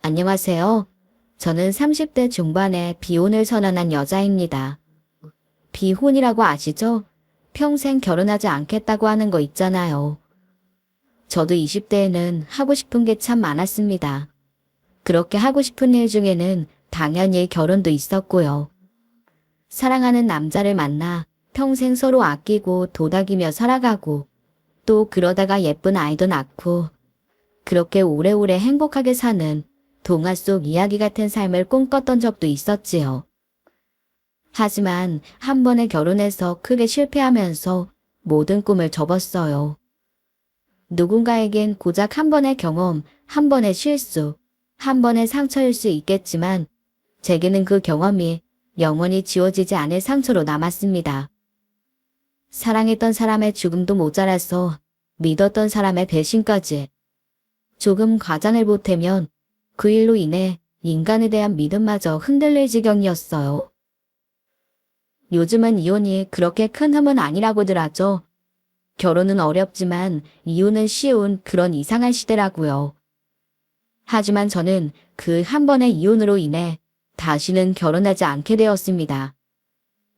안녕하세요. 저는 30대 중반에 비혼을 선언한 여자입니다. 비혼이라고 아시죠? 평생 결혼하지 않겠다고 하는 거 있잖아요. 저도 20대에는 하고 싶은 게 참 많았습니다. 그렇게 하고 싶은 일 중에는 당연히 결혼도 있었고요. 사랑하는 남자를 만나 평생 서로 아끼고 도닥이며 살아가고 또 그러다가 예쁜 아이도 낳고 그렇게 오래오래 행복하게 사는 동화 속 이야기 같은 삶을 꿈꿨던 적도 있었지요. 하지만 한 번에 결혼해서 크게 실패하면서 모든 꿈을 접었어요. 누군가에겐 고작 한 번의 경험, 한 번의 실수, 한 번의 상처일 수 있겠지만 제게는 그 경험이 영원히 지워지지 않을 상처로 남았습니다. 사랑했던 사람의 죽음도 모자라서 믿었던 사람의 배신까지. 조금 과장을 보태면 그 일로 인해 인간에 대한 믿음마저 흔들릴 지경이었어요. 요즘은 이혼이 그렇게 큰 흠은 아니라고들 하죠. 결혼은 어렵지만 이혼은 쉬운 그런 이상한 시대라고요. 하지만 저는 그 한 번의 이혼으로 인해 다시는 결혼하지 않게 되었습니다.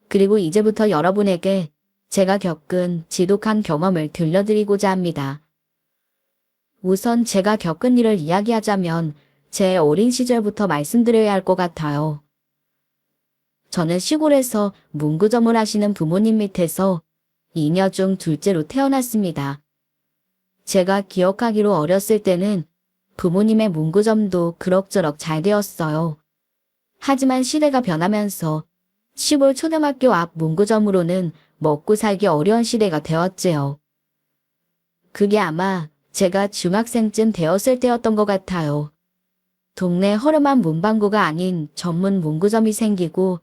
그리고 이제부터 여러분에게 제가 겪은 지독한 경험을 들려드리고자 합니다. 우선 제가 겪은 일을 이야기하자면 제 어린 시절부터 말씀드려야 할 것 같아요. 저는 시골에서 문구점을 하시는 부모님 밑에서 이녀 중 둘째로 태어났습니다. 제가 기억하기로 어렸을 때는 부모님의 문구점도 그럭저럭 잘 되었어요. 하지만 시대가 변하면서 시골 초등학교 앞 문구점으로는 먹고 살기 어려운 시대가 되었지요. 그게 아마 제가 중학생쯤 되었을 때였던 것 같아요. 동네 허름한 문방구가 아닌 전문 문구점이 생기고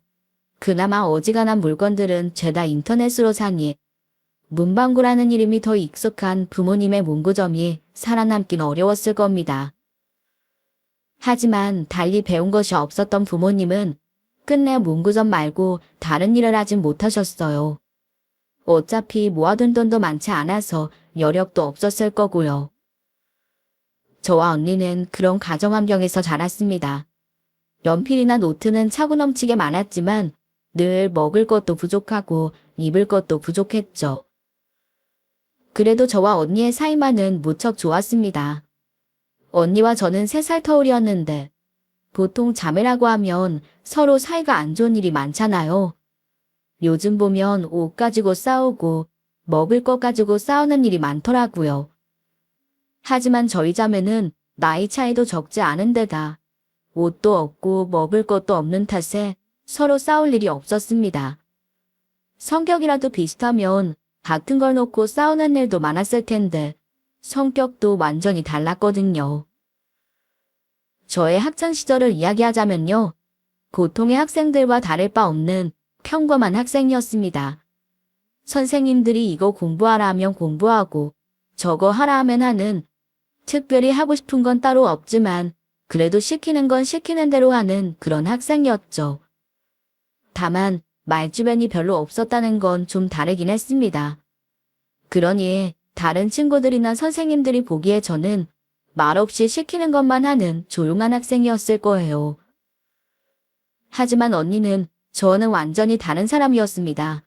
그나마 어지간한 물건들은 죄다 인터넷으로 사니 문방구라는 이름이 더 익숙한 부모님의 문구점이 살아남긴 어려웠을 겁니다. 하지만 달리 배운 것이 없었던 부모님은 끝내 문구점 말고 다른 일을 하진 못하셨어요. 어차피 모아둔 돈도 많지 않아서 여력도 없었을 거고요. 저와 언니는 그런 가정 환경에서 자랐습니다. 연필이나 노트는 차고 넘치게 많았지만 늘 먹을 것도 부족하고 입을 것도 부족했죠. 그래도 저와 언니의 사이만은 무척 좋았습니다. 언니와 저는 3살 터울이었는데 보통 자매라고 하면 서로 사이가 안 좋은 일이 많잖아요. 요즘 보면 옷 가지고 싸우고 먹을 것 가지고 싸우는 일이 많더라고요. 하지만 저희 자매는 나이 차이도 적지 않은 데다 옷도 없고 먹을 것도 없는 탓에 서로 싸울 일이 없었습니다. 성격이라도 비슷하면 같은 걸 놓고 싸우는 일도 많았을 텐데 성격도 완전히 달랐거든요. 저의 학창시절을 이야기하자면요. 보통의 학생들과 다를 바 없는 평범한 학생이었습니다. 선생님들이 이거 공부하라 하면 공부하고 저거 하라 하면 하는, 특별히 하고 싶은 건 따로 없지만 그래도 시키는 건 시키는 대로 하는 그런 학생이었죠. 다만 말주변이 별로 없었다는 건 좀 다르긴 했습니다. 그러니 다른 친구들이나 선생님들이 보기에 저는 말없이 시키는 것만 하는 조용한 학생이었을 거예요. 하지만 언니는 저는 완전히 다른 사람이었습니다.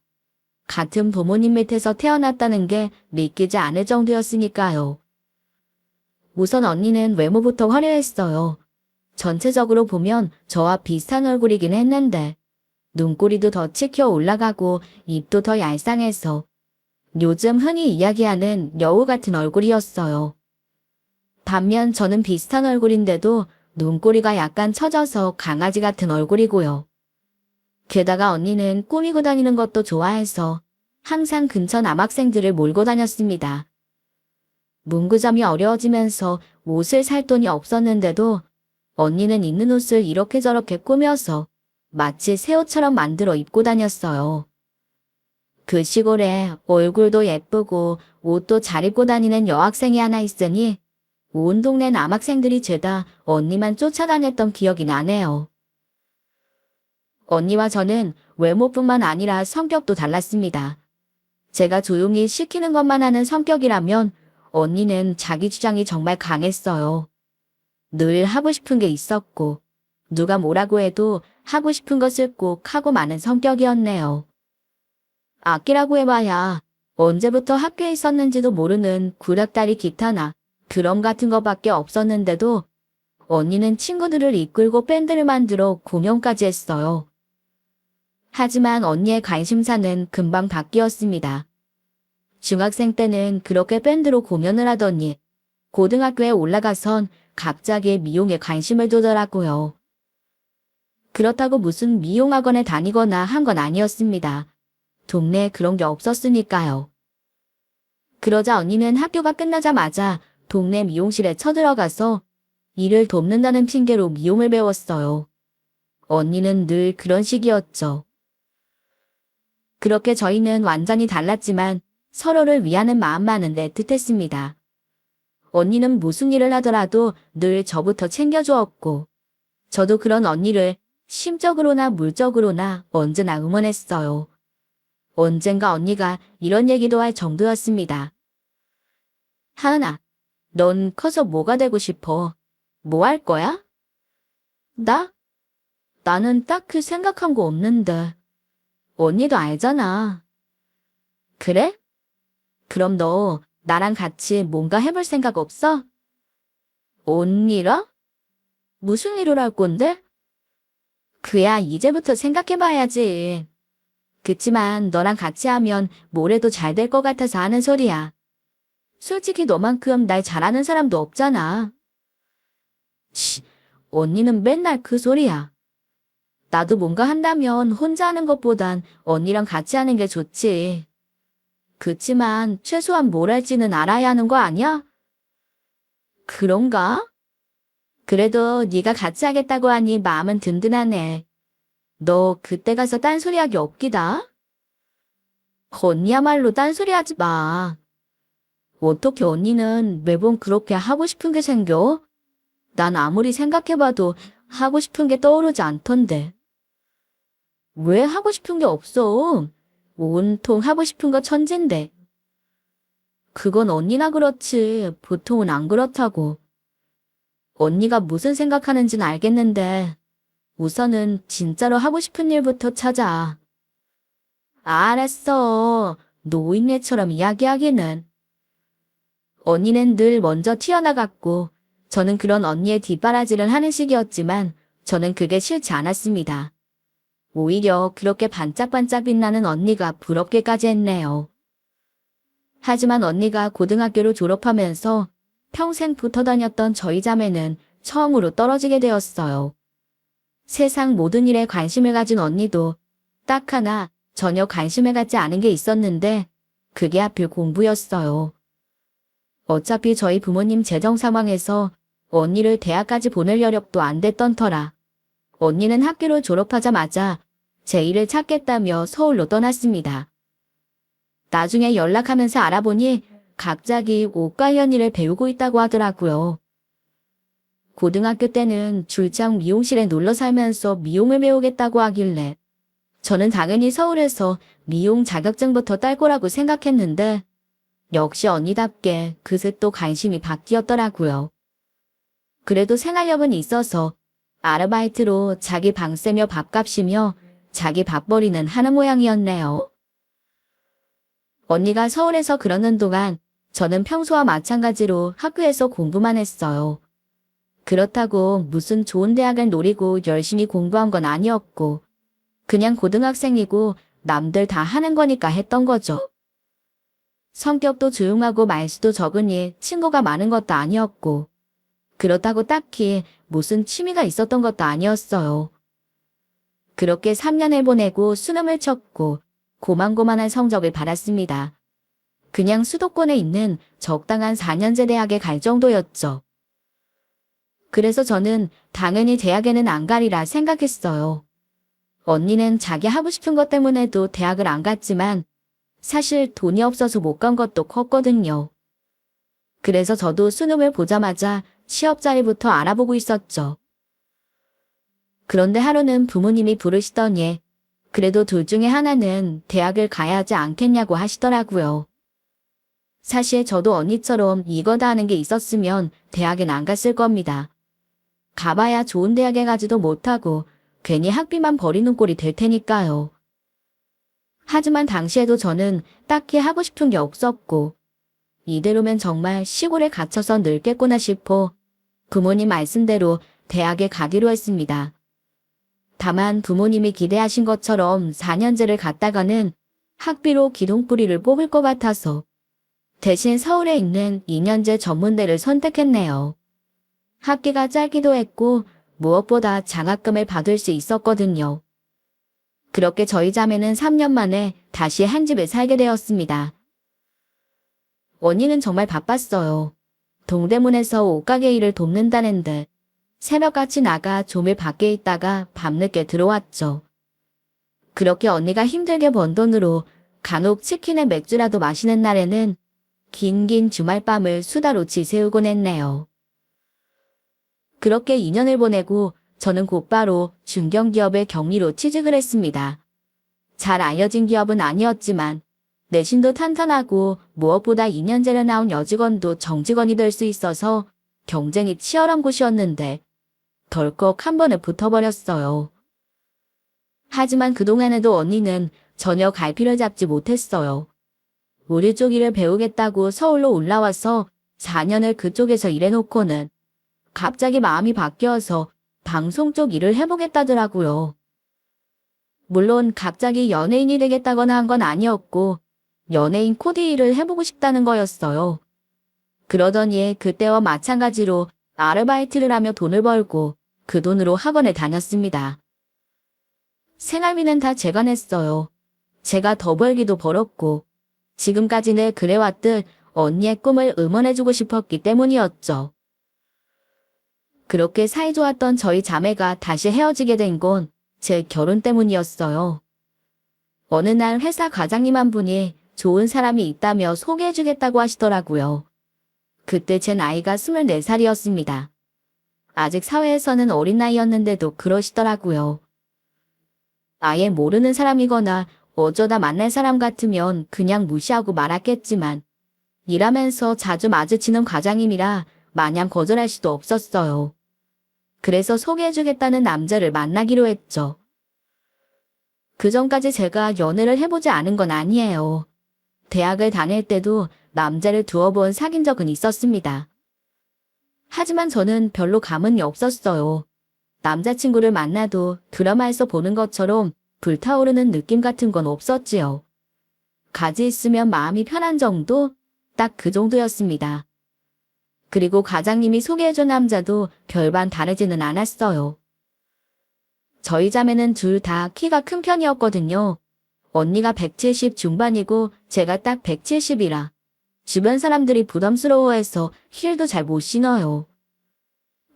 같은 부모님 밑에서 태어났다는 게 믿기지 않을 정도였으니까요. 우선 언니는 외모부터 화려했어요. 전체적으로 보면 저와 비슷한 얼굴이긴 했는데 눈꼬리도 더 치켜 올라가고 입도 더 얄쌍해서 요즘 흔히 이야기하는 여우 같은 얼굴이었어요. 반면 저는 비슷한 얼굴인데도 눈꼬리가 약간 처져서 강아지 같은 얼굴이고요. 게다가 언니는 꾸미고 다니는 것도 좋아해서 항상 근처 남학생들을 몰고 다녔습니다. 문구점이 어려워지면서 옷을 살 돈이 없었는데도 언니는 있는 옷을 이렇게 저렇게 꾸며서 마치 새 옷처럼 만들어 입고 다녔어요. 그 시골에 얼굴도 예쁘고 옷도 잘 입고 다니는 여학생이 하나 있으니 온 동네 남학생들이 죄다 언니만 쫓아다녔던 기억이 나네요. 언니와 저는 외모뿐만 아니라 성격도 달랐습니다. 제가 조용히 시키는 것만 하는 성격이라면 언니는 자기 주장이 정말 강했어요. 늘 하고 싶은 게 있었고, 누가 뭐라고 해도 하고 싶은 것을 꼭 하고 마는 성격이었네요. 악기라고 해봐야 언제부터 학교에 있었는지도 모르는 구럑다리 기타나 드럼 같은 것밖에 없었는데도 언니는 친구들을 이끌고 밴드를 만들어 공연까지 했어요. 하지만 언니의 관심사는 금방 바뀌었습니다. 중학생 때는 그렇게 밴드로 공연을 하더니 고등학교에 올라가선 갑자기 미용에 관심을 두더라고요. 그렇다고 무슨 미용학원에 다니거나 한 건 아니었습니다. 동네에 그런 게 없었으니까요. 그러자 언니는 학교가 끝나자마자 동네 미용실에 쳐들어가서 일을 돕는다는 핑계로 미용을 배웠어요. 언니는 늘 그런 식이었죠. 그렇게 저희는 완전히 달랐지만 서로를 위하는 마음만은 애틋했습니다. 언니는 무슨 일을 하더라도 늘 저부터 챙겨주었고, 저도 그런 언니를 심적으로나 물적으로나 언제나 응원했어요. 언젠가 언니가 이런 얘기도 할 정도였습니다. 하은아, 넌 커서 뭐가 되고 싶어? 뭐 할 거야? 나? 나는 딱히 생각한 거 없는데. 언니도 알잖아. 그래? 그럼 너 나랑 같이 뭔가 해볼 생각 없어? 언니랑? 무슨 일을 할 건데? 그야 이제부터 생각해봐야지. 그치만 너랑 같이 하면 뭐래도 잘 될 것 같아서 하는 소리야. 솔직히 너만큼 날 잘하는 사람도 없잖아. 치, 언니는 맨날 그 소리야. 나도 뭔가 한다면 혼자 하는 것보단 언니랑 같이 하는 게 좋지. 그치만 최소한 뭘 할지는 알아야 하는 거 아니야? 그런가? 그래도 네가 같이 하겠다고 하니 마음은 든든하네. 너 그때 가서 딴소리하기 없기다. 언니야말로 딴소리하지 마. 어떻게 언니는 매번 그렇게 하고 싶은 게 생겨? 난 아무리 생각해봐도 하고 싶은 게 떠오르지 않던데. 왜 하고 싶은 게 없어? 온통 하고 싶은 거 천진데. 그건 언니나 그렇지 보통은 안 그렇다고. 언니가 무슨 생각하는지는 알겠는데 우선은 진짜로 하고 싶은 일부터 찾아. 알았어. 노인네처럼 이야기하기는. 언니는 늘 먼저 튀어나갔고 저는 그런 언니의 뒷바라지를 하는 식이었지만 저는 그게 싫지 않았습니다. 오히려 그렇게 반짝반짝 빛나는 언니가 부럽게까지 했네요. 하지만 언니가 고등학교를 졸업하면서 평생 붙어 다녔던 저희 자매는 처음으로 떨어지게 되었어요. 세상 모든 일에 관심을 가진 언니도 딱 하나 전혀 관심을 갖지 않은 게 있었는데 그게 하필 공부였어요. 어차피 저희 부모님 재정 상황에서 언니를 대학까지 보낼 여력도 안 됐던 터라 언니는 학교를 졸업하자마자 제 일을 찾겠다며 서울로 떠났습니다. 나중에 연락하면서 알아보니 갑자기 옷 관련 일을 배우고 있다고 하더라고요. 고등학교 때는 출장 미용실에 놀러 살면서 미용을 배우겠다고 하길래 저는 당연히 서울에서 미용 자격증부터 딸 거라고 생각했는데 역시 언니답게 그새 또 관심이 바뀌었더라고요. 그래도 생활력은 있어서 아르바이트로 자기 방세며 밥값이며 자기 밥벌이는 하는 모양이었네요. 언니가 서울에서 그러는 동안 저는 평소와 마찬가지로 학교에서 공부만 했어요. 그렇다고 무슨 좋은 대학을 노리고 열심히 공부한 건 아니었고 그냥 고등학생이고 남들 다 하는 거니까 했던 거죠. 성격도 조용하고 말수도 적으니 친구가 많은 것도 아니었고 그렇다고 딱히 무슨 취미가 있었던 것도 아니었어요. 그렇게 3년을 보내고 수능을 쳤고 고만고만한 성적을 받았습니다. 그냥 수도권에 있는 적당한 4년제 대학에 갈 정도였죠. 그래서 저는 당연히 대학에는 안 가리라 생각했어요. 언니는 자기 하고 싶은 것 때문에도 대학을 안 갔지만 사실 돈이 없어서 못 간 것도 컸거든요. 그래서 저도 수능을 보자마자 취업 자리부터 알아보고 있었죠. 그런데 하루는 부모님이 부르시더니 그래도 둘 중에 하나는 대학을 가야 하지 않겠냐고 하시더라고요. 사실 저도 언니처럼 이거다 하는 게 있었으면 대학엔 안 갔을 겁니다. 가봐야 좋은 대학에 가지도 못하고 괜히 학비만 버리는 꼴이 될 테니까요. 하지만 당시에도 저는 딱히 하고 싶은 게 없었고 이대로면 정말 시골에 갇혀서 늙겠구나 싶어 부모님 말씀대로 대학에 가기로 했습니다. 다만 부모님이 기대하신 것처럼 4년제를 갔다가는 학비로 기둥뿌리를 뽑을 것 같아서 대신 서울에 있는 2년제 전문대를 선택했네요. 학기가 짧기도 했고 무엇보다 장학금을 받을 수 있었거든요. 그렇게 저희 자매는 3년 만에 다시 한 집에 살게 되었습니다. 언니는 정말 바빴어요. 동대문에서 옷가게 일을 돕는다는 듯 새벽같이 나가 조밀 밖에 있다가 밤늦게 들어왔죠. 그렇게 언니가 힘들게 번 돈으로 간혹 치킨에 맥주라도 마시는 날에는 긴긴 주말밤을 수다로 지새우곤 했네요. 그렇게 2년을 보내고 저는 곧바로 중견기업의 경리로 취직을 했습니다. 잘 알려진 기업은 아니었지만 내신도 탄탄하고 무엇보다 2년제를 나온 여직원도 정직원이 될 수 있어서 경쟁이 치열한 곳이었는데 덜컥 한 번에 붙어버렸어요. 하지만 그동안에도 언니는 전혀 갈피를 잡지 못했어요. 우리 쪽 일을 배우겠다고 서울로 올라와서 4년을 그쪽에서 일해놓고는 갑자기 마음이 바뀌어서 방송 쪽 일을 해보겠다더라고요. 물론 갑자기 연예인이 되겠다거나 한 건 아니었고 연예인 코디 일을 해보고 싶다는 거였어요. 그러더니 그때와 마찬가지로 아르바이트를 하며 돈을 벌고 그 돈으로 학원에 다녔습니다. 생활비는 다 제가 냈어요. 제가 더 벌기도 벌었고 지금까지는 그래왔듯 언니의 꿈을 응원해주고 싶었기 때문이었죠. 그렇게 사이좋았던 저희 자매가 다시 헤어지게 된 건 제 결혼 때문이었어요. 어느 날 회사 과장님 한 분이 좋은 사람이 있다며 소개해주겠다고 하시더라고요. 그때 제 나이가 24살이었습니다. 아직 사회에서는 어린 나이였는데도 그러시더라고요. 아예 모르는 사람이거나 어쩌다 만날 사람 같으면 그냥 무시하고 말았겠지만 일하면서 자주 마주치는 과장님이라 마냥 거절할 수도 없었어요. 그래서 소개해주겠다는 남자를 만나기로 했죠. 그전까지 제가 연애를 해보지 않은 건 아니에요. 대학을 다닐 때도 남자를 두어 번 사귄 적은 있었습니다. 하지만 저는 별로 감흥이 없었어요. 남자친구를 만나도 드라마에서 보는 것처럼 불타오르는 느낌 같은 건 없었지요. 가지 있으면 마음이 편한 정도? 딱 그 정도였습니다. 그리고 과장님이 소개해준 남자도 별반 다르지는 않았어요. 저희 자매는 둘 다 키가 큰 편이었거든요. 언니가 170 중반이고 제가 딱 170이라 주변 사람들이 부담스러워해서 힐도 잘 못 신어요.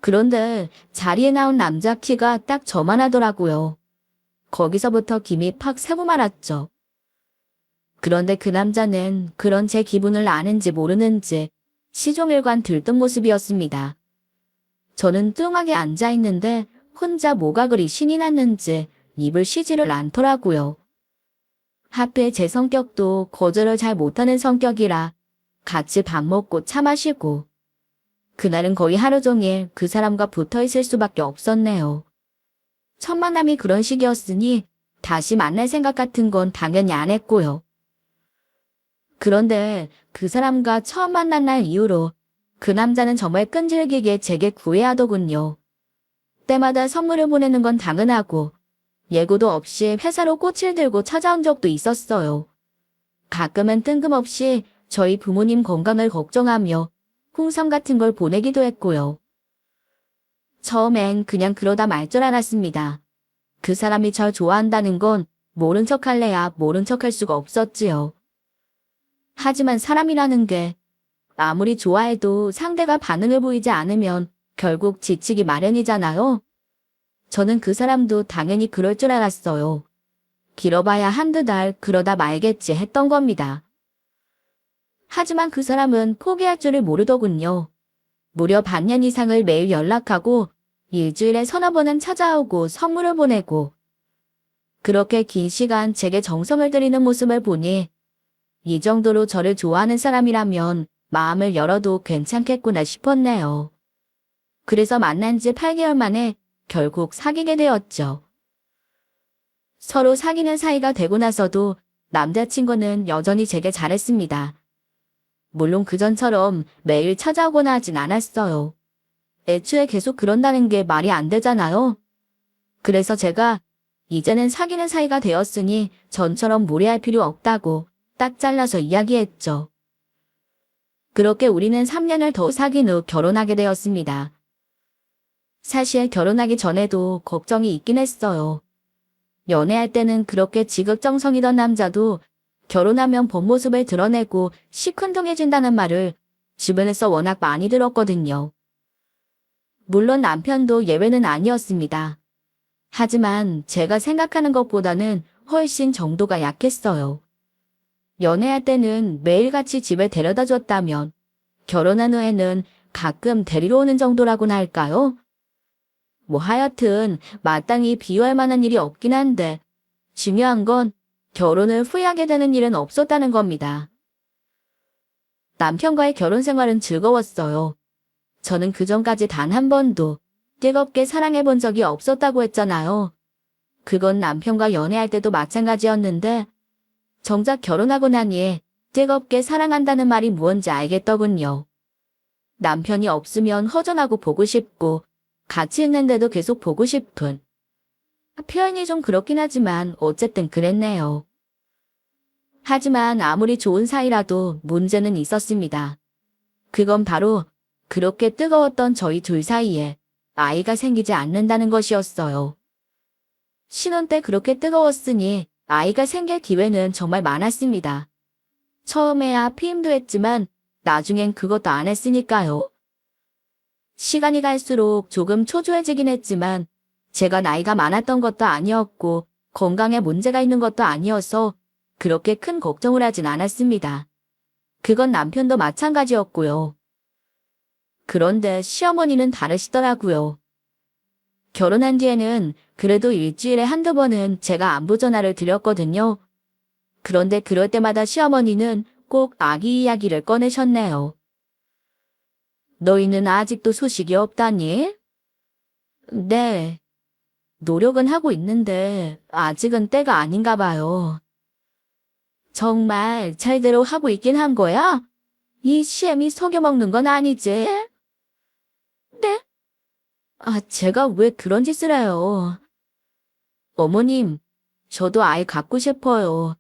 그런데 자리에 나온 남자 키가 딱 저만 하더라고요. 거기서부터 김이 팍 새고 말았죠. 그런데 그 남자는 그런 제 기분을 아는지 모르는지 시종일관 들뜬 모습이었습니다. 저는 뚱하게 앉아있는데 혼자 뭐가 그리 신이 났는지 입을 쉬지를 않더라고요. 하필 제 성격도 거절을 잘 못하는 성격이라 같이 밥 먹고 차 마시고 그날은 거의 하루 종일 그 사람과 붙어있을 수밖에 없었네요. 첫 만남이 그런 식이었으니 다시 만날 생각 같은 건 당연히 안 했고요. 그런데 그 사람과 처음 만난 날 이후로 그 남자는 정말 끈질기게 제게 구애하더군요. 때마다 선물을 보내는 건 당연하고 예고도 없이 회사로 꽃을 들고 찾아온 적도 있었어요. 가끔은 뜬금없이 저희 부모님 건강을 걱정하며 홍삼 같은 걸 보내기도 했고요. 처음엔 그냥 그러다 말 줄 알았습니다. 그 사람이 절 좋아한다는 건 모른 척할래야 모른 척할 수가 없었지요. 하지만 사람이라는 게 아무리 좋아해도 상대가 반응을 보이지 않으면 결국 지치기 마련이잖아요. 저는 그 사람도 당연히 그럴 줄 알았어요. 길어봐야 한두 달 그러다 말겠지 했던 겁니다. 하지만 그 사람은 포기할 줄을 모르더군요. 무려 반년 이상을 매일 연락하고 일주일에 서너 번은 찾아오고 선물을 보내고 그렇게 긴 시간 제게 정성을 들이는 모습을 보니 이 정도로 저를 좋아하는 사람이라면 마음을 열어도 괜찮겠구나 싶었네요. 그래서 만난 지 8개월 만에 결국 사귀게 되었죠. 서로 사귀는 사이가 되고 나서도 남자친구는 여전히 제게 잘했습니다. 물론 그전처럼 매일 찾아오거나 하진 않았어요. 애초에 계속 그런다는 게 말이 안 되잖아요. 그래서 제가 이제는 사귀는 사이가 되었으니 전처럼 무리할 필요 없다고 딱 잘라서 이야기했죠. 그렇게 우리는 3년을 더 사귄 후 결혼하게 되었습니다. 사실 결혼하기 전에도 걱정이 있긴 했어요. 연애할 때는 그렇게 지극정성이던 남자도 결혼하면 본 모습을 드러내고 시큰둥해진다는 말을 주변에서 워낙 많이 들었거든요. 물론 남편도 예외는 아니었습니다. 하지만 제가 생각하는 것보다는 훨씬 정도가 약했어요. 연애할 때는 매일같이 집에 데려다 줬다면 결혼한 후에는 가끔 데리러 오는 정도라고나 할까요? 뭐 하여튼 마땅히 비유할 만한 일이 없긴 한데 중요한 건 결혼을 후회하게 되는 일은 없었다는 겁니다. 남편과의 결혼 생활은 즐거웠어요. 저는 그전까지 단 한 번도 뜨겁게 사랑해 본 적이 없었다고 했잖아요. 그건 남편과 연애할 때도 마찬가지였는데 정작 결혼하고 나니 뜨겁게 사랑한다는 말이 무언지 알겠더군요. 남편이 없으면 허전하고 보고 싶고 같이 있는데도 계속 보고 싶은. 표현이 좀 그렇긴 하지만 어쨌든 그랬네요. 하지만 아무리 좋은 사이라도 문제는 있었습니다. 그건 바로 그렇게 뜨거웠던 저희 둘 사이에 아이가 생기지 않는다는 것이었어요. 신혼 때 그렇게 뜨거웠으니 아이가 생길 기회는 정말 많았습니다. 처음에야 피임도 했지만 나중엔 그것도 안 했으니까요. 시간이 갈수록 조금 초조해지긴 했지만 제가 나이가 많았던 것도 아니었고 건강에 문제가 있는 것도 아니어서 그렇게 큰 걱정을 하진 않았습니다. 그건 남편도 마찬가지였고요. 그런데 시어머니는 다르시더라고요. 결혼한 뒤에는 그래도 일주일에 한두 번은 제가 안부 전화를 드렸거든요. 그런데 그럴 때마다 시어머니는 꼭 아기 이야기를 꺼내셨네요. 너희는 아직도 소식이 없다니? 네. 노력은 하고 있는데 아직은 때가 아닌가 봐요. 정말 잘대로 하고 있긴 한 거야? 이 시엠이 속여먹는 건 아니지? 네? 제가 왜 그런 짓을 해요? 어머님, 저도 아이 갖고 싶어요.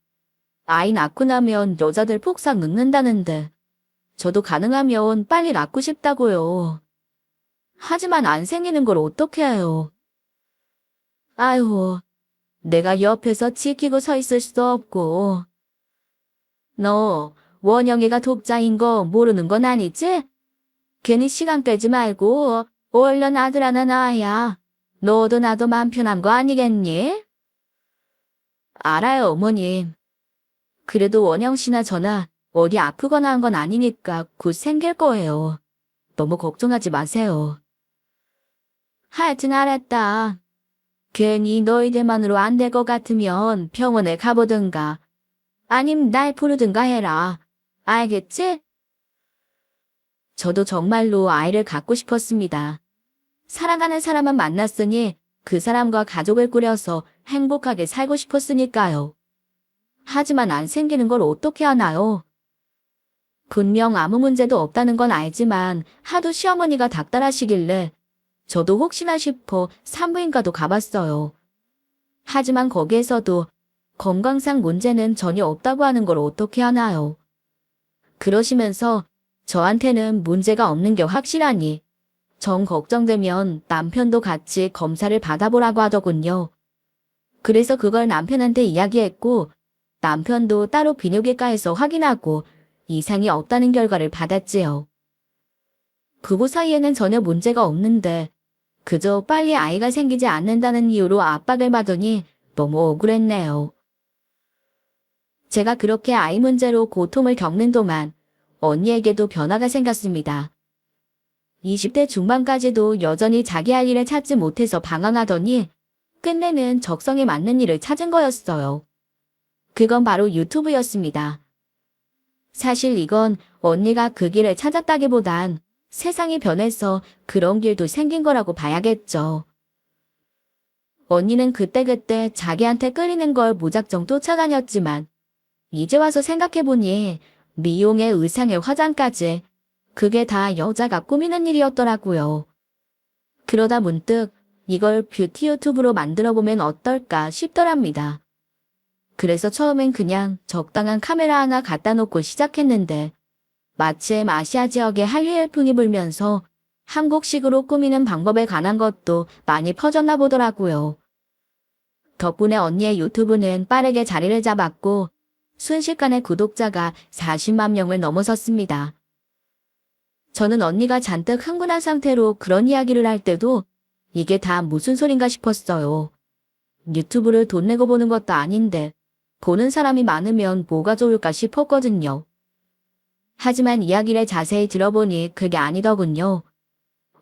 아이 낳고 나면 여자들 폭삭 늙는다는데 저도 가능하면 빨리 낳고 싶다고요. 하지만 안 생기는 걸 어떻게 해요? 아유, 내가 옆에서 지키고 서 있을 수도 없고. 너 원영이가 독자인 거 모르는 건 아니지? 괜히 시간 끌지 말고 얼른 아들 하나 낳아야 너도 나도 맘 편한 거 아니겠니? 알아요, 어머님. 그래도 원영 씨나 저나 어디 아프거나 한 건 아니니까 곧 생길 거예요. 너무 걱정하지 마세요. 하여튼 알았다. 괜히 너희들만으로 안 될 것 같으면 병원에 가보든가 아님 날 부르든가 해라. 알겠지? 저도 정말로 아이를 갖고 싶었습니다. 사랑하는 사람만 만났으니 그 사람과 가족을 꾸려서 행복하게 살고 싶었으니까요. 하지만 안 생기는 걸 어떻게 하나요? 분명 아무 문제도 없다는 건 알지만 하도 시어머니가 닥달하시길래 저도 혹시나 싶어 산부인과도 가봤어요. 하지만 거기에서도 건강상 문제는 전혀 없다고 하는 걸 어떻게 하나요? 그러시면서 저한테는 문제가 없는 게 확실하니 정 걱정되면 남편도 같이 검사를 받아보라고 하더군요. 그래서 그걸 남편한테 이야기했고 남편도 따로 비뇨기과에서 확인하고 이상이 없다는 결과를 받았지요. 부부 사이에는 전혀 문제가 없는데 그저 빨리 아이가 생기지 않는다는 이유로 압박을 받으니 너무 억울했네요. 제가 그렇게 아이 문제로 고통을 겪는 동안 언니에게도 변화가 생겼습니다. 20대 중반까지도 여전히 자기 할 일을 찾지 못해서 방황하더니 끝내는 적성에 맞는 일을 찾은 거였어요. 그건 바로 유튜브였습니다. 사실 이건 언니가 그 길을 찾았다기보단 세상이 변해서 그런 길도 생긴 거라고 봐야겠죠. 언니는 그때그때 자기한테 끌리는 걸 무작정 쫓아다녔지만 이제 와서 생각해보니 미용에 의상에 화장까지 그게 다 여자가 꾸미는 일이었더라고요. 그러다 문득 이걸 뷰티 유튜브로 만들어보면 어떨까 싶더랍니다. 그래서 처음엔 그냥 적당한 카메라 하나 갖다 놓고 시작했는데 마침 아시아 지역에 한류 열풍이 불면서 한국식으로 꾸미는 방법에 관한 것도 많이 퍼졌나 보더라고요. 덕분에 언니의 유튜브는 빠르게 자리를 잡았고 순식간에 구독자가 40만 명을 넘어섰습니다. 저는 언니가 잔뜩 흥분한 상태로 그런 이야기를 할 때도 이게 다 무슨 소린가 싶었어요. 유튜브를 돈 내고 보는 것도 아닌데 보는 사람이 많으면 뭐가 좋을까 싶었거든요. 하지만 이야기를 자세히 들어보니 그게 아니더군요.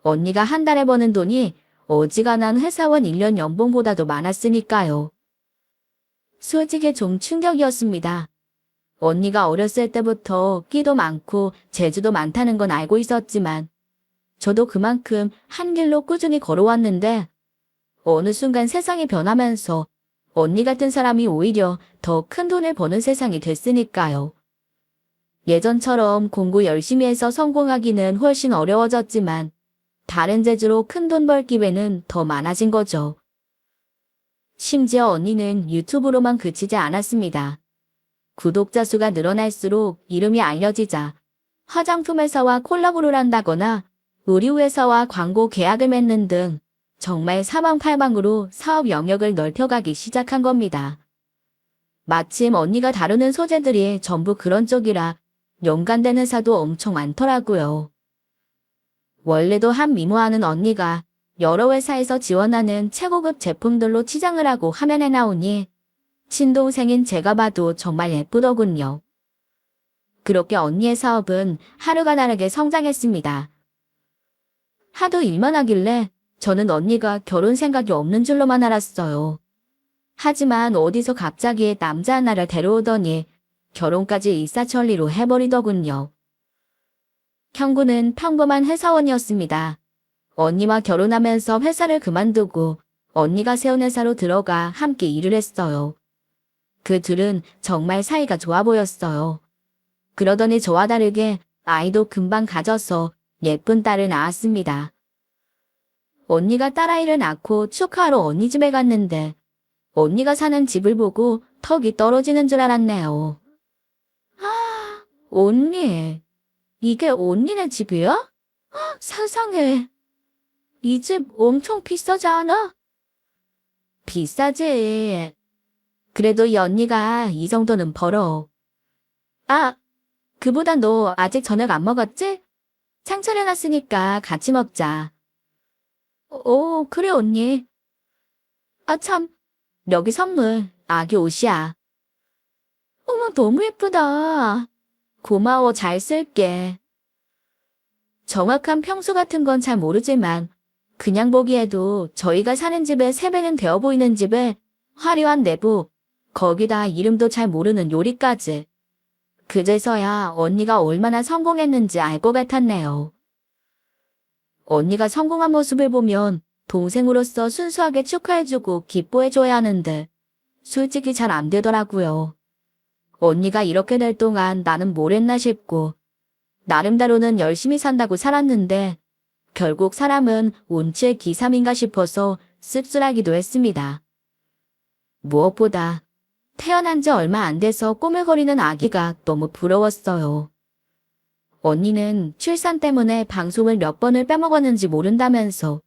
언니가 한 달에 버는 돈이 어지간한 회사원 1년 연봉보다도 많았으니까요. 솔직히 좀 충격이었습니다. 언니가 어렸을 때부터 끼도 많고 재주도 많다는 건 알고 있었지만 저도 그만큼 한 길로 꾸준히 걸어왔는데 어느 순간 세상이 변하면서 언니 같은 사람이 오히려 더 큰 돈을 버는 세상이 됐으니까요. 예전처럼 공부 열심히 해서 성공하기는 훨씬 어려워졌지만 다른 재주로 큰 돈 벌 기회는 더 많아진 거죠. 심지어 언니는 유튜브로만 그치지 않았습니다. 구독자 수가 늘어날수록 이름이 알려지자 화장품 회사와 콜라보를 한다거나 의류회사와 광고 계약을 맺는 등 정말 사방팔방으로 사업 영역을 넓혀가기 시작한 겁니다. 마침 언니가 다루는 소재들이 전부 그런 쪽이라 연관된 회사도 엄청 많더라고요. 원래도 한 미모하는 언니가 여러 회사에서 지원하는 최고급 제품들로 치장을 하고 화면에 나오니 친동생인 제가 봐도 정말 예쁘더군요. 그렇게 언니의 사업은 하루가 다르게 성장했습니다. 하도 일만 하길래 저는 언니가 결혼 생각이 없는 줄로만 알았어요. 하지만 어디서 갑자기 남자 하나를 데려오더니 결혼까지 일사천리로 해버리더군요. 형부는 평범한 회사원이었습니다. 언니와 결혼하면서 회사를 그만두고 언니가 세운 회사로 들어가 함께 일을 했어요. 그 둘은 정말 사이가 좋아 보였어요. 그러더니 저와 다르게 아이도 금방 가져서 예쁜 딸을 낳았습니다. 언니가 딸아이를 낳고 축하하러 언니 집에 갔는데 언니가 사는 집을 보고 턱이 떨어지는 줄 알았네요. 아, 언니. 이게 언니네 집이야? 세상에. 이 집 엄청 비싸지 않아? 비싸지. 그래도 이 언니가 이 정도는 벌어. 아, 그보다 너 아직 저녁 안 먹었지? 창 차려놨으니까 같이 먹자. 오, 그래 언니. 아 참, 여기 선물, 아기 옷이야. 어머, 너무 예쁘다. 고마워, 잘 쓸게. 정확한 평수 같은 건 잘 모르지만 그냥 보기에도 저희가 사는 집의 3배는 되어 보이는 집에 화려한 내부, 거기다 이름도 잘 모르는 요리까지. 그제서야 언니가 얼마나 성공했는지 알 것 같았네요. 언니가 성공한 모습을 보면 동생으로서 순수하게 축하해주고 기뻐해줘야 하는데 솔직히 잘 안 되더라고요. 언니가 이렇게 될 동안 나는 뭘 했나 싶고 나름대로는 열심히 산다고 살았는데 결국 사람은 운치의 기삼인가 싶어서 씁쓸하기도 했습니다. 무엇보다 태어난 지 얼마 안 돼서 꼬물거리는 아기가 너무 부러웠어요. 언니는 출산 때문에 방송을 몇 번을 빼먹었는지 모른다면서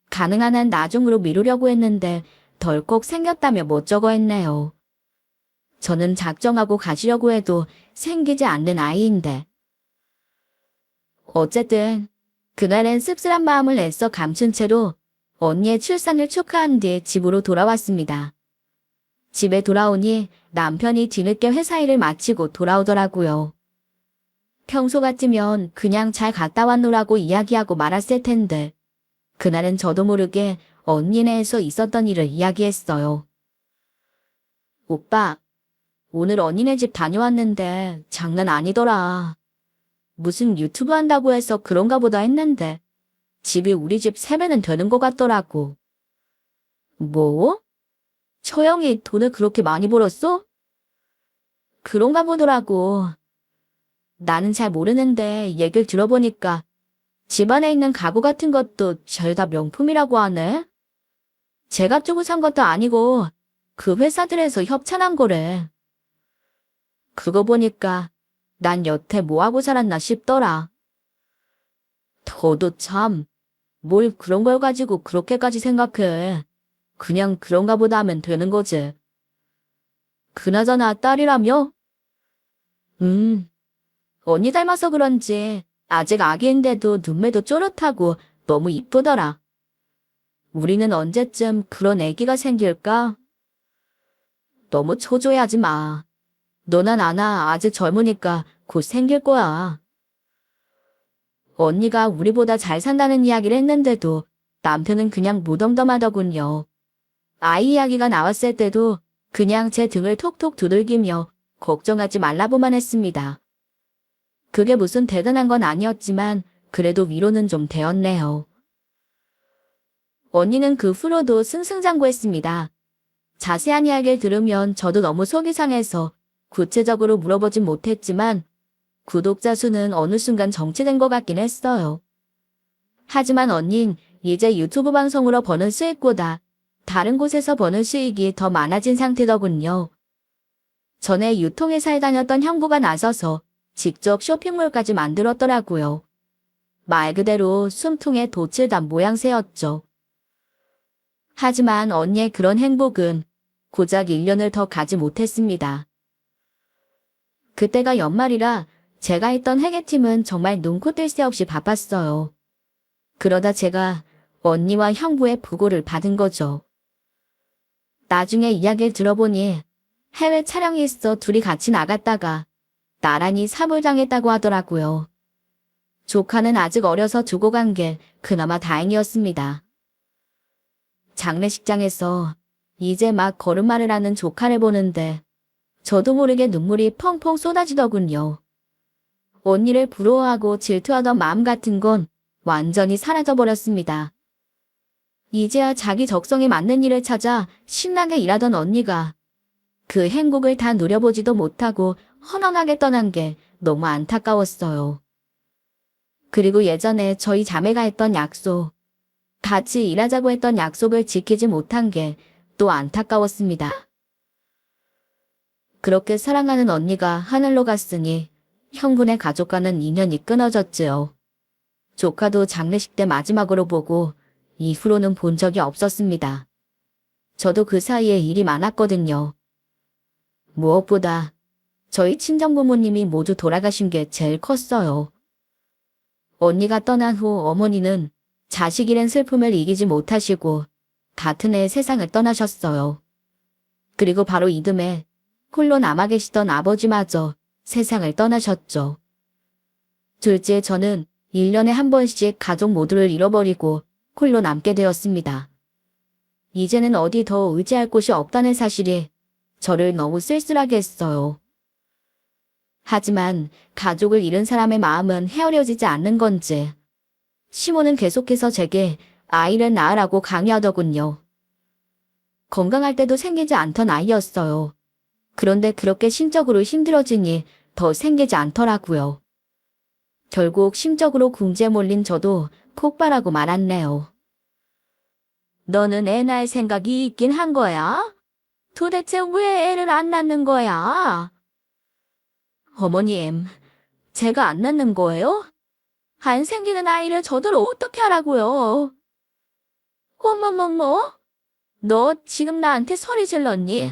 가능한 한 나중으로 미루려고 했는데 덜컥 생겼다며 멋쩍어 했네요. 저는 작정하고 가시려고 해도 생기지 않는 아이인데. 어쨌든 그날은 씁쓸한 마음을 애써 감춘 채로 언니의 출산을 축하한 뒤 집으로 돌아왔습니다. 집에 돌아오니 남편이 뒤늦게 회사 일을 마치고 돌아오더라고요. 평소 같으면 그냥 잘 갔다 왔노라고 이야기하고 말았을 텐데 그날은 저도 모르게 언니네에서 있었던 일을 이야기했어요. 오빠, 오늘 언니네 집 다녀왔는데 장난 아니더라. 무슨 유튜브 한다고 해서 그런가 보다 했는데 집이 우리 집 3배는 되는 것 같더라고. 뭐? 처형이 돈을 그렇게 많이 벌었어? 그런가 보더라고. 나는 잘 모르는데 얘기를 들어보니까 집안에 있는 가구 같은 것도 죄다 명품이라고 하네. 제가 주고 산 것도 아니고 그 회사들에서 협찬한 거래. 그거 보니까 난 여태 뭐하고 살았나 싶더라. 너도 참, 뭘 그런 걸 가지고 그렇게까지 생각해. 그냥 그런가 보다 하면 되는 거지. 그나저나 딸이라며? 언니 닮아서 그런지 아직 아기인데도 눈매도 쪼릇하고 너무 이쁘더라. 우리는 언제쯤 그런 애기가 생길까? 너무 초조해하지 마. 너나 나나 아직 젊으니까 곧 생길 거야. 언니가 우리보다 잘 산다는 이야기를 했는데도 남편은 그냥 무덤덤하더군요. 아이 이야기가 나왔을 때도 그냥 제 등을 톡톡 두들기며 걱정하지 말라고만 했습니다. 그게 무슨 대단한 건 아니었지만 그래도 위로는 좀 되었네요. 언니는 그 후로도 승승장구했습니다. 자세한 이야기를 들으면 저도 너무 속이 상해서 구체적으로 물어보진 못했지만 구독자 수는 어느 순간 정체된 것 같긴 했어요. 하지만 언닌 이제 유튜브 방송으로 버는 수익보다 다른 곳에서 버는 수익이 더 많아진 상태더군요. 전에 유통회사에 다녔던 형부가 나서서 직접 쇼핑몰까지 만들었더라고요. 말 그대로 숨통에 돛을 단 모양새였죠. 하지만 언니의 그런 행복은 고작 1년을 더 가지 못했습니다. 그때가 연말이라 제가 있던 회계팀은 정말 눈코 뜰 새 없이 바빴어요. 그러다 제가 언니와 형부의 부고를 받은 거죠. 나중에 이야기를 들어보니 해외 촬영이 있어 둘이 같이 나갔다가 나란히 사불당했다고 하더라고요. 조카는 아직 어려서 두고 간 게 그나마 다행이었습니다. 장례식장에서 이제 막 걸음마를 하는 조카를 보는데 저도 모르게 눈물이 펑펑 쏟아지더군요. 언니를 부러워하고 질투하던 마음 같은 건 완전히 사라져버렸습니다. 이제야 자기 적성에 맞는 일을 찾아 신나게 일하던 언니가 그 행복을 다 누려보지도 못하고 허망하게 떠난 게 너무 안타까웠어요. 그리고 예전에 저희 자매가 했던 약속, 같이 일하자고 했던 약속을 지키지 못한 게 또 안타까웠습니다. 그렇게 사랑하는 언니가 하늘로 갔으니 형부네 가족과는 인연이 끊어졌지요. 조카도 장례식 때 마지막으로 보고 이후로는 본 적이 없었습니다. 저도 그 사이에 일이 많았거든요. 무엇보다 저희 친정부모님이 모두 돌아가신 게 제일 컸어요. 언니가 떠난 후 어머니는 자식 잃은 슬픔을 이기지 못하시고 같은 해에 세상을 떠나셨어요. 그리고 바로 이듬해 홀로 남아 계시던 아버지마저 세상을 떠나셨죠. 둘째 저는 1년에 한 번씩 가족 모두를 잃어버리고 홀로 남게 되었습니다. 이제는 어디 더 의지할 곳이 없다는 사실이 저를 너무 쓸쓸하게 했어요. 하지만 가족을 잃은 사람의 마음은 헤아려지지 않는 건지 시모는 계속해서 제게 아이를 낳으라고 강요하더군요. 건강할 때도 생기지 않던 아이였어요. 그런데 그렇게 심적으로 힘들어지니 더 생기지 않더라고요. 결국 심적으로 궁지에 몰린 저도 폭발하고 말았네요. 너는 애 낳을 생각이 있긴 한 거야? 도대체 왜 애를 안 낳는 거야? 어머님, 제가 안 낳는 거예요? 안 생기는 아이를 저더러 어떻게 하라고요? 어머머머, 너 지금 나한테 소리 질렀니?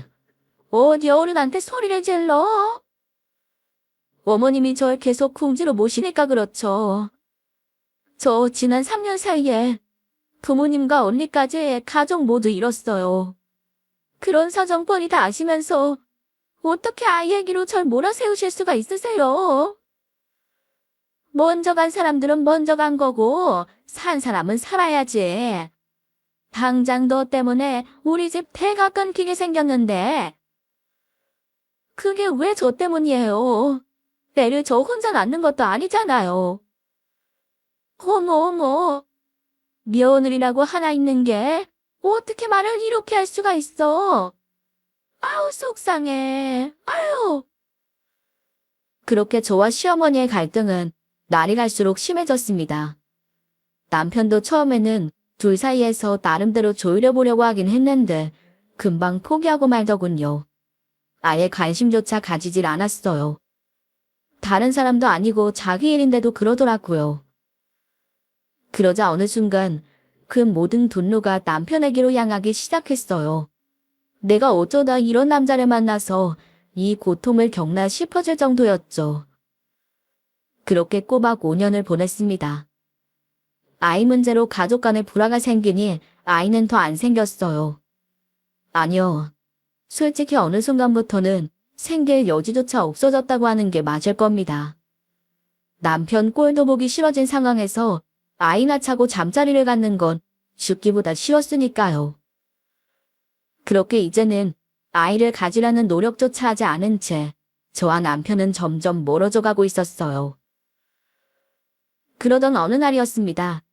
어디 어른한테 소리를 질러? 어머님이 절 계속 궁지로 모시니까 그렇죠. 저 지난 3년 사이에 부모님과 언니까지 가족 모두 잃었어요. 그런 사정 뻔히 다 아시면서 어떻게 아이 얘기로 절 몰아세우실 수가 있으세요? 먼저 간 사람들은 먼저 간 거고 산 사람은 살아야지. 당장 너 때문에 우리 집 대가 끊기게 생겼는데 그게 왜 저 때문이에요? 애를 저 혼자 낳는 것도 아니잖아요. 어머, 어머. 며느리라고 하나 있는 게 어떻게 말을 이렇게 할 수가 있어? 아우, 속상해. 아유. 그렇게 저와 시어머니의 갈등은 날이 갈수록 심해졌습니다. 남편도 처음에는 둘 사이에서 나름대로 조율해 보려고 하긴 했는데 금방 포기하고 말더군요. 아예 관심조차 가지질 않았어요. 다른 사람도 아니고 자기 일인데도 그러더라고요. 그러자 어느 순간 그 모든 분노가 남편에게로 향하기 시작했어요. 내가 어쩌다 이런 남자를 만나서 이 고통을 겪나 싶어질 정도였죠. 그렇게 꼬박 5년을 보냈습니다. 아이 문제로 가족 간에 불화가 생기니 아이는 더 안 생겼어요. 아니요. 솔직히 어느 순간부터는 생길 여지조차 없어졌다고 하는 게 맞을 겁니다. 남편 꼴도 보기 싫어진 상황에서 아이나 차고 잠자리를 갖는 건 죽기보다 싫었으니까요. 그렇게 이제는 아이를 가지라는 노력조차 하지 않은 채 저와 남편은 점점 멀어져 가고 있었어요. 그러던 어느 날이었습니다.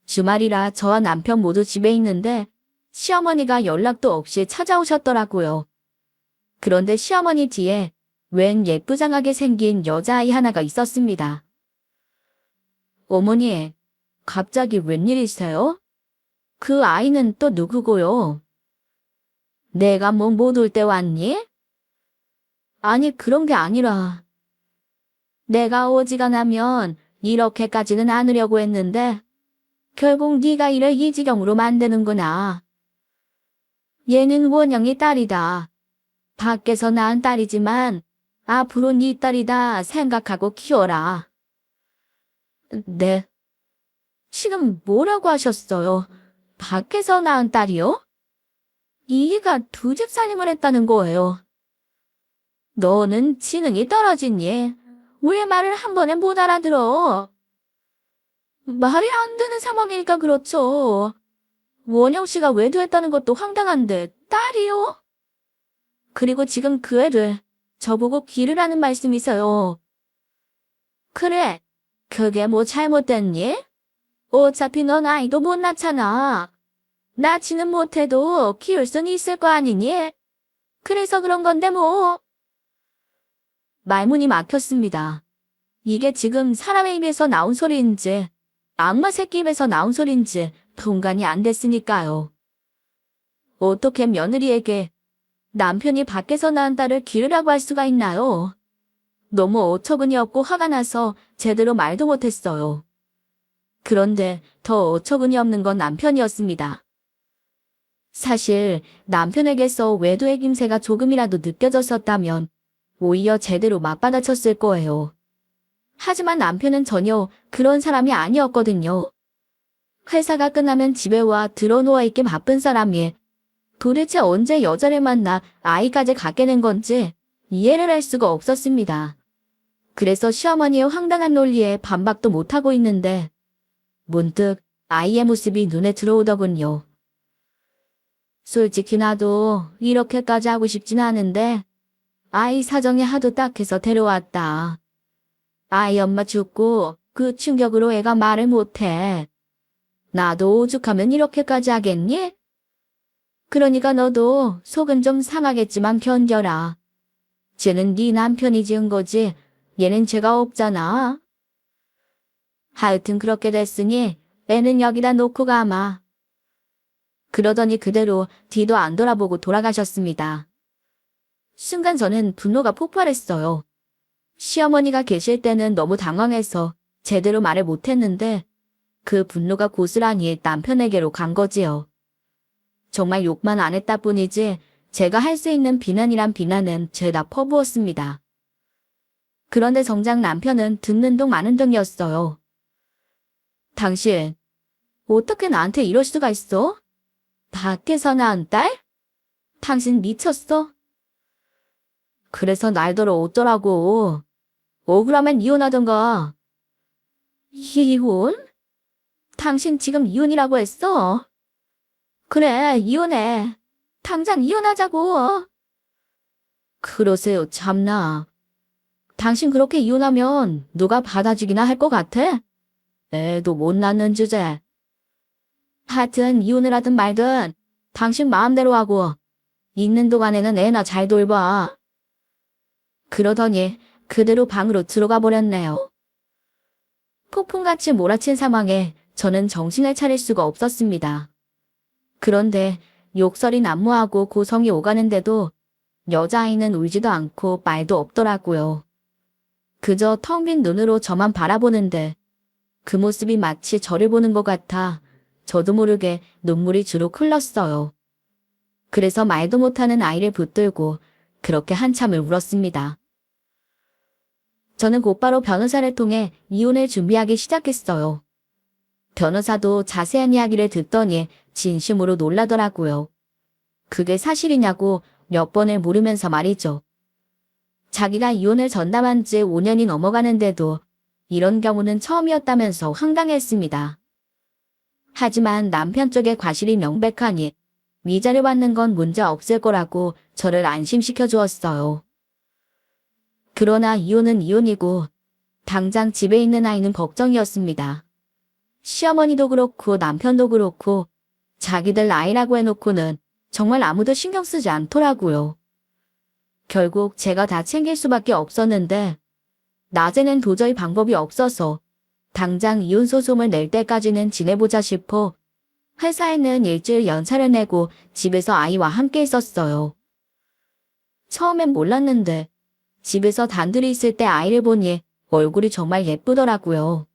주말이라 저와 남편 모두 집에 있는데 시어머니가 연락도 없이 찾아오셨더라고요. 그런데 시어머니 뒤에 웬 예쁘장하게 생긴 여자아이 하나가 있었습니다. 어머니, 갑자기 웬일이세요? 그 아이는 또 누구고요? 내가 뭐 못 올 때 왔니? 아니, 그런 게 아니라 내가 어지간하면 이렇게까지는 않으려고 했는데 결국 네가 이를 이 지경으로 만드는구나. 얘는 원영이 딸이다. 밖에서 낳은 딸이지만 앞으로 네 딸이다 생각하고 키워라. 네. 지금 뭐라고 하셨어요? 밖에서 낳은 딸이요? 이가 두 집 살림을 했다는 거예요. 너는 지능이 떨어지니? 왜 말을 한 번에 못 알아들어? 말이 안 되는 상황이니까 그렇죠. 원영 씨가 외도했다는 것도 황당한데 딸이요? 그리고 지금 그 애를 저보고 기르라는 말씀이세요. 그래, 그게 뭐 잘못됐니? 어차피 넌 아이도 못 낳잖아. 낳지는 못해도 키울 순 있을 거 아니니? 그래서 그런 건데 뭐. 말문이 막혔습니다. 이게 지금 사람의 입에서 나온 소리인지 악마 새끼 입에서 나온 소리인지 분간이 안 됐으니까요. 어떻게 며느리에게 남편이 밖에서 낳은 딸을 기르라고 할 수가 있나요? 너무 어처구니 없고 화가 나서 제대로 말도 못했어요. 그런데 더 어처구니 없는 건 남편이었습니다. 사실 남편에게서 외도의 김새가 조금이라도 느껴졌었다면 오히려 제대로 맞받아쳤을 거예요. 하지만 남편은 전혀 그런 사람이 아니었거든요. 회사가 끝나면 집에 와 들어누워 있기 바쁜 사람이 도대체 언제 여자를 만나 아이까지 갖게 된 건지 이해를 할 수가 없었습니다. 그래서 시어머니의 황당한 논리에 반박도 못하고 있는데 문득 아이의 모습이 눈에 들어오더군요. 솔직히 나도 이렇게까지 하고 싶진 않은데 아이 사정이 하도 딱해서 데려왔다. 아이 엄마 죽고 그 충격으로 애가 말을 못해. 나도 오죽하면 이렇게까지 하겠니? 그러니까 너도 속은 좀 상하겠지만 견뎌라. 쟤는 네 남편이 지은 거지 얘는 죄가 없잖아. 하여튼 그렇게 됐으니 애는 여기다 놓고 가마. 그러더니 그대로 뒤도 안 돌아보고 돌아가셨습니다. 순간 저는 분노가 폭발했어요. 시어머니가 계실 때는 너무 당황해서 제대로 말을 못했는데 그 분노가 고스란히 남편에게로 간 거지요. 정말 욕만 안 했다 뿐이지 제가 할 수 있는 비난이란 비난은 죄다 퍼부었습니다. 그런데 정작 남편은 듣는 둥 마는 둥이었어요. 당신, 어떻게 나한테 이럴 수가 있어? 밖에서 낳은 딸? 당신 미쳤어? 그래서 날더러 어쩌라고. 억울하면 이혼하던가. 이혼? 당신 지금 이혼이라고 했어? 그래, 이혼해. 당장 이혼하자고. 그러세요, 참나. 당신 그렇게 이혼하면 누가 받아주기나 할 것 같아? 애도 못 낳는 주제. 하여튼 이혼을 하든 말든 당신 마음대로 하고 있는 동안에는 애나 잘 돌봐. 그러더니 그대로 방으로 들어가 버렸네요. 폭풍같이 몰아친 상황에 저는 정신을 차릴 수가 없었습니다. 그런데 욕설이 난무하고 고성이 오가는데도 여자아이는 울지도 않고 말도 없더라고요. 그저 텅 빈 눈으로 저만 바라보는데 그 모습이 마치 저를 보는 것 같아 저도 모르게 눈물이 주룩 흘렀어요. 그래서 말도 못하는 아이를 붙들고 그렇게 한참을 울었습니다. 저는 곧바로 변호사를 통해 이혼을 준비하기 시작했어요. 변호사도 자세한 이야기를 듣더니 진심으로 놀라더라고요. 그게 사실이냐고 몇 번을 물으면서 말이죠. 자기가 이혼을 전담한 지 5년이 넘어가는데도 이런 경우는 처음이었다면서 황당했습니다. 하지만 남편 쪽의 과실이 명백하니 위자료 받는 건 문제 없을 거라고 저를 안심시켜 주었어요. 그러나 이혼은 이혼이고 당장 집에 있는 아이는 걱정이었습니다. 시어머니도 그렇고 남편도 그렇고 자기들 아이라고 해놓고는 정말 아무도 신경 쓰지 않더라고요. 결국 제가 다 챙길 수밖에 없었는데 낮에는 도저히 방법이 없어서 당장 이혼 소송을 낼 때까지는 지내보자 싶어 회사에는 일주일 연차를 내고 집에서 아이와 함께 있었어요. 처음엔 몰랐는데 집에서 단둘이 있을 때 아이를 보니 얼굴이 정말 예쁘더라고요.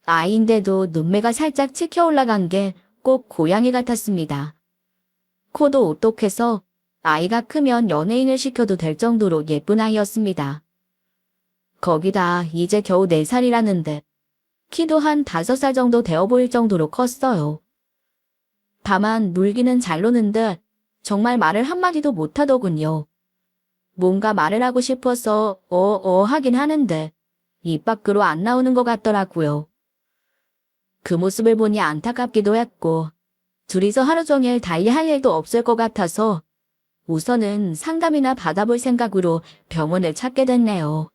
아이인데도 눈매가 살짝 치켜 올라간 게 꼭 고양이 같았습니다. 코도 오똑해서 아이가 크면 연예인을 시켜도 될 정도로 예쁜 아이였습니다. 거기다 이제 겨우 4살이라는데 키도 한 5살 정도 되어 보일 정도로 컸어요. 다만 놀기는 잘 노는데 정말 말을 한마디도 못하더군요. 뭔가 말을 하고 싶어서 하긴 하는데 입 밖으로 안 나오는 것 같더라고요. 그 모습을 보니 안타깝기도 했고 둘이서 하루 종일 달리 할 일도 없을 것 같아서 우선은 상담이나 받아볼 생각으로 병원을 찾게 됐네요.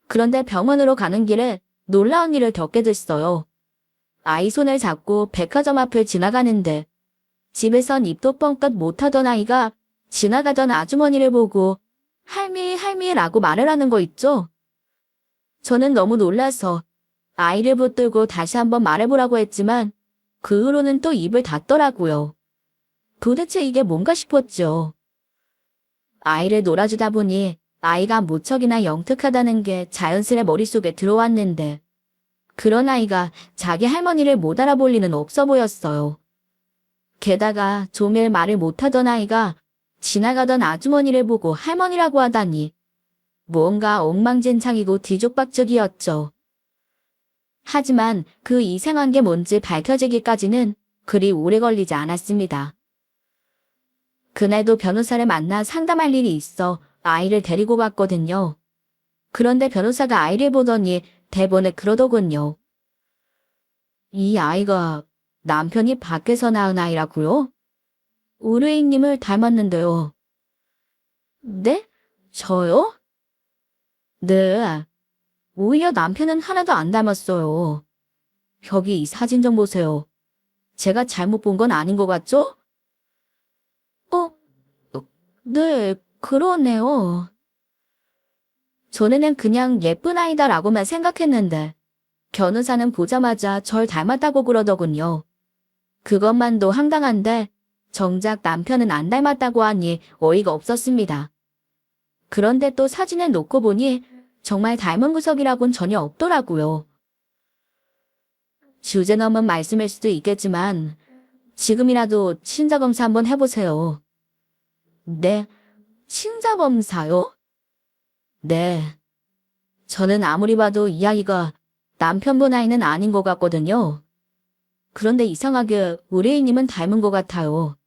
그런데 병원으로 가는 길에 놀라운 일을 겪게 됐어요. 아이 손을 잡고 백화점 앞을 지나가는데 집에선 입도 뻥끗 못하던 아이가 지나가던 아주머니를 보고 할미 할미라고 말을 하는 거 있죠? 저는 너무 놀라서 아이를 붙들고 다시 한번 말해보라고 했지만 그 후로는 또 입을 닫더라고요. 도대체 이게 뭔가 싶었죠. 아이를 놀아주다 보니 아이가 무척이나 영특하다는 게 자연스레 머릿속에 들어왔는데 그런 아이가 자기 할머니를 못 알아볼 리는 없어 보였어요. 게다가 종일 말을 못하던 아이가 지나가던 아주머니를 보고 할머니라고 하다니 뭔가 엉망진창이고 뒤죽박죽이었죠. 하지만 그 이상한 게 뭔지 밝혀지기까지는 그리 오래 걸리지 않았습니다. 그날도 변호사를 만나 상담할 일이 있어 아이를 데리고 갔거든요. 그런데 변호사가 아이를 보더니 대본에 그러더군요. 이 아이가 남편이 밖에서 낳은 아이라고요? 의뢰인님을 닮았는데요. 네? 저요? 네. 오히려 남편은 하나도 안 닮았어요. 여기 이 사진 좀 보세요. 제가 잘못 본 건 아닌 것 같죠? 어? 네, 그러네요. 전에는 그냥 예쁜 아이다라고만 생각했는데 변호사는 보자마자 절 닮았다고 그러더군요. 그것만도 황당한데 정작 남편은 안 닮았다고 하니 어이가 없었습니다. 그런데 또 사진을 놓고 보니 정말 닮은 구석이라곤 전혀 없더라고요. 주제 넘은 말씀일 수도 있겠지만 지금이라도 친자검사 한번 해보세요. 네, 친자검사요? 네. 저는 아무리 봐도 이 아이가 남편분 아이는 아닌 것 같거든요. 그런데 이상하게 의뢰인님은 닮은 것 같아요.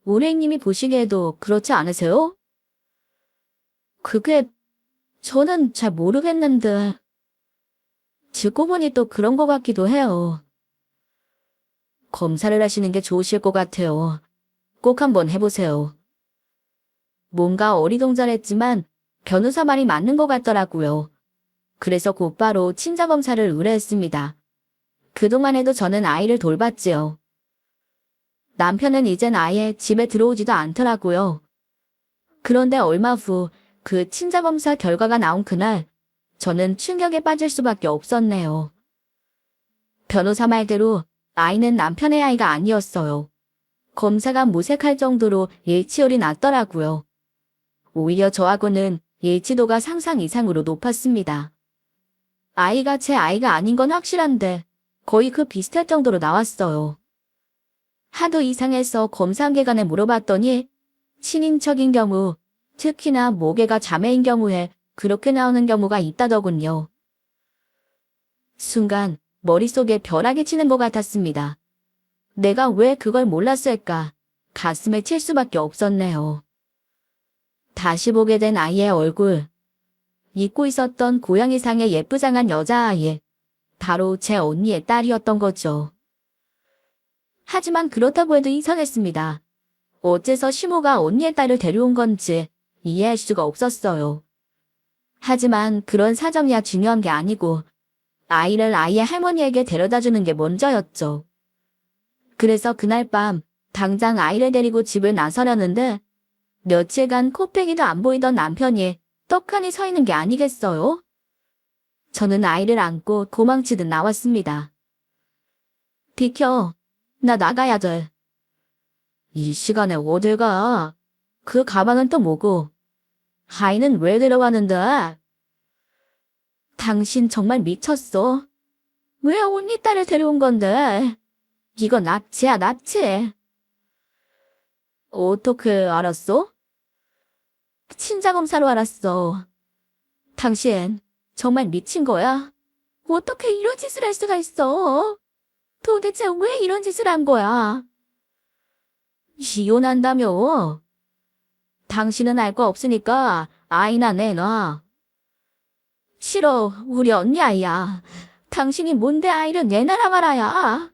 의뢰인님이 보시기에도 그렇지 않으세요? 그게 저는 잘 모르겠는데 듣고 보니 또 그런 것 같기도 해요. 검사를 하시는 게 좋으실 것 같아요. 꼭 한번 해보세요. 뭔가 어리둥절했지만 변호사 말이 맞는 것 같더라고요. 그래서 곧바로 친자검사를 의뢰했습니다. 그동안 해도 저는 아이를 돌봤지요. 남편은 이젠 아예 집에 들어오지도 않더라고요. 그런데 얼마 후 그 친자검사 결과가 나온 그날 저는 충격에 빠질 수밖에 없었네요. 변호사 말대로 아이는 남편의 아이가 아니었어요. 검사가 모색할 정도로 일치율이 낮더라고요. 오히려 저하고는 일치도가 상상 이상으로 높았습니다. 아이가 제 아이가 아닌 건 확실한데 거의 그 비슷할 정도로 나왔어요. 하도 이상해서 검사관계간에 물어봤더니 친인척인 경우, 특히나 모계가 자매인 경우에 그렇게 나오는 경우가 있다더군요. 순간 머릿속에 벼락이 치는 것 같았습니다. 내가 왜 그걸 몰랐을까? 가슴에 칠 수밖에 없었네요. 다시 보게 된 아이의 얼굴. 잊고 있었던 고양이상의 예쁘장한 여자아이. 바로 제 언니의 딸이었던 거죠. 하지만 그렇다고 해도 이상했습니다. 어째서 시모가 언니의 딸을 데려온 건지 이해할 수가 없었어요. 하지만 그런 사정이야 중요한 게 아니고 아이를 아이의 할머니에게 데려다 주는 게 먼저였죠. 그래서 그날 밤 당장 아이를 데리고 집을 나서려는데 며칠간 코빼기도 안 보이던 남편이 떡하니 서 있는 게 아니겠어요? 저는 아이를 안고 도망치듯 나왔습니다. 비켜. 나 나가야 돼. 이 시간에 어딜 가? 그 가방은 또 뭐고? 아이는 왜 데려가는데? 당신 정말 미쳤어. 왜 언니 딸을 데려온 건데? 이거 납치야, 납치. 어떻게 알았어? 친자검사로 알았어. 당신 정말 미친 거야? 어떻게 이런 짓을 할 수가 있어? 도대체 왜 이런 짓을 한 거야? 이혼한다며? 당신은 알 거 없으니까 아이나 내놔. 싫어, 우리 언니 아이야. 당신이 뭔데 아이를 내놔라 말아야.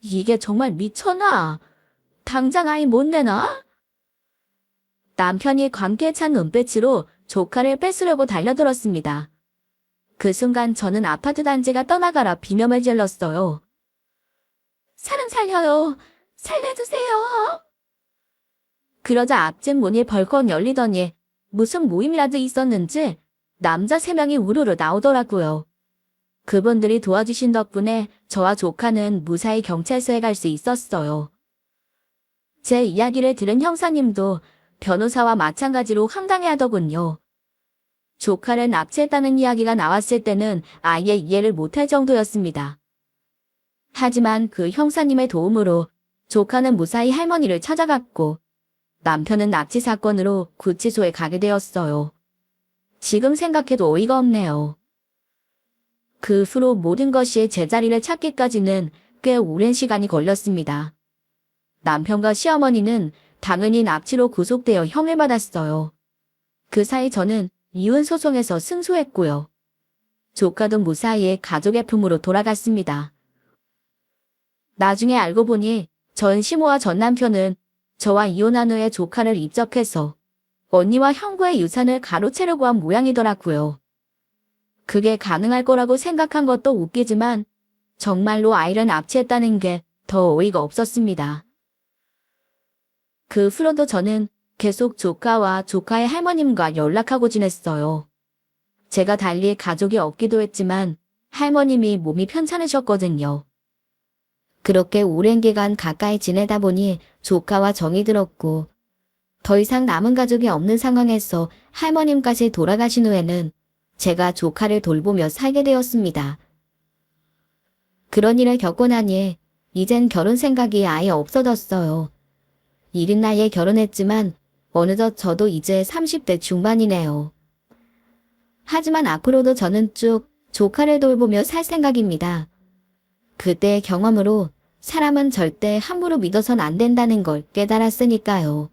이게 정말 미쳤나? 당장 아이 못 내놔? 남편이 광기에 찬 눈빛으로 조카를 뺏으려고 달려들었습니다. 그 순간 저는 아파트 단지가 떠나가라 비명을 질렀어요. 사람 살려요. 살려주세요. 그러자 앞집 문이 벌컥 열리더니 무슨 모임이라도 있었는지 남자 3명이 우르르 나오더라고요. 그분들이 도와주신 덕분에 저와 조카는 무사히 경찰서에 갈 수 있었어요. 제 이야기를 들은 형사님도 변호사와 마찬가지로 황당해하더군요. 조카를 납치했다는 이야기가 나왔을 때는 아예 이해를 못할 정도였습니다. 하지만 그 형사님의 도움으로 조카는 무사히 할머니를 찾아갔고 남편은 납치 사건으로 구치소에 가게 되었어요. 지금 생각해도 어이가 없네요. 그 후로 모든 것이 제자리를 찾기까지는 꽤 오랜 시간이 걸렸습니다. 남편과 시어머니는 당연히 납치로 구속되어 형을 받았어요. 그 사이 저는 이혼 소송에서 승소했고요. 조카도 무사히 가족의 품으로 돌아갔습니다. 나중에 알고 보니 전 시모와 전 남편은 저와 이혼한 후에 조카를 입적해서 언니와 형부의 유산을 가로채려고 한 모양이더라고요. 그게 가능할 거라고 생각한 것도 웃기지만 정말로 아이를 납치했다는 게 더 어이가 없었습니다. 그 후로도 저는 계속 조카와 조카의 할머님과 연락하고 지냈어요. 제가 달리 가족이 없기도 했지만 할머님이 몸이 편찮으셨거든요. 그렇게 오랜 기간 가까이 지내다 보니 조카와 정이 들었고 더 이상 남은 가족이 없는 상황에서 할머님까지 돌아가신 후에는 제가 조카를 돌보며 살게 되었습니다. 그런 일을 겪고 나니 이젠 결혼 생각이 아예 없어졌어요. 이른 나이에 결혼했지만 어느덧 저도 이제 30대 중반이네요. 하지만 앞으로도 저는 쭉 조카를 돌보며 살 생각입니다. 그때의 경험으로 사람은 절대 함부로 믿어선 안 된다는 걸 깨달았으니까요.